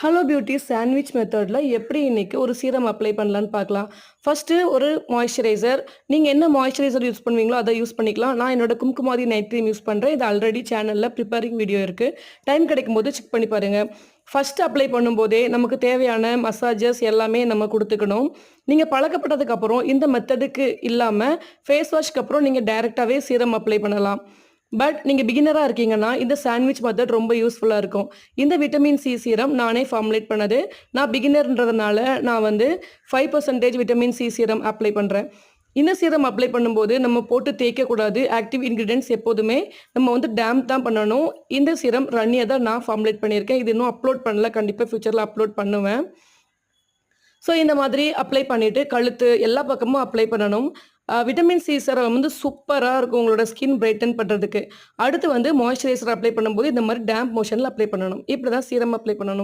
Hello beauty sandwich மெத்தடில் எப்படி இன்னைக்கு ஒரு சீரம் அப்ளை பண்ணலான்னு பார்க்கலாம். ஃபஸ்ட்டு ஒரு மாய்ஸ்சரைசர். நீங்கள் என்ன மாய்ஸ்சரைசர் யூஸ் பண்ணுவீங்களோ அதை யூஸ் பண்ணிக்கலாம். நான் என்னோட கும்குமாதி நைட் க்ரீம் யூஸ் பண்ணுறேன். இது ஆல்ரெடி சேனலில் ப்ரிப்பேரிங் வீடியோ இருக்குது. டைம் கிடைக்கும்போது செக் பண்ணி பாருங்கள். ஃபஸ்ட்டு அப்ளை பண்ணும்போதே நமக்கு தேவையான மசாஜஸ் எல்லாமே நம்ம கொடுத்துக்கணும். நீங்கள் பழக்கப்பட்டதுக்கப்புறம் இந்த மெத்தடுக்கு இல்லாமல் ஃபேஸ் வாஷ்க்கு அப்புறம் நீங்கள் டைரெக்டாகவே சீரம் அப்ளை பண்ணலாம். பட் நீங்கள் பிகினராக இருக்கீங்கன்னா இந்த சாண்ட்விச் மெத்தட் ரொம்ப யூஸ்ஃபுல்லாக இருக்கும். இந்த விட்டமின் சி சீரம் நானே ஃபார்முலேட் பண்ணது. நான் பிகினர்ன்றதுனால நான் வந்து 5% விட்டமின் சி சீரம் அப்ளை பண்ணுறேன். இந்த சீரம் அப்ளை பண்ணும்போது நம்ம போட்டு தேய்க்கக்கூடாது. ஆக்டிவ் இன்க்ரீடியன்ட்ஸ் எப்போதுமே நம்ம வந்து டேம்ப் தான் பண்ணணும். இந்த சீரம் ரன்னியாக தான் நான் ஃபார்முலேட் பண்ணியிருக்கேன். இது இன்னும் அப்லோட் பண்ணல. கண்டிப்பாக ஃபியூச்சரில் அப்லோட் பண்ணுவேன். ஸோ இந்த மாதிரி அப்ளை பண்ணிவிட்டு கழுத்து எல்லா பக்கமும் அப்ளை பண்ணணும். விட்டமின் சி சீரம் வந்து சூப்பராக இருக்கும் உங்களோட ஸ்கின் பிரைட்டன் பண்ணுறதுக்கு. அடுத்து வந்து மாய்ஸ்சரைசர் அப்ளை பண்ணும்போது இந்த மாதிரி டேம்ப் மோஷனில் அப்ளை பண்ணணும். இப்படி தான் சீரம் அப்ளை பண்ணணும்.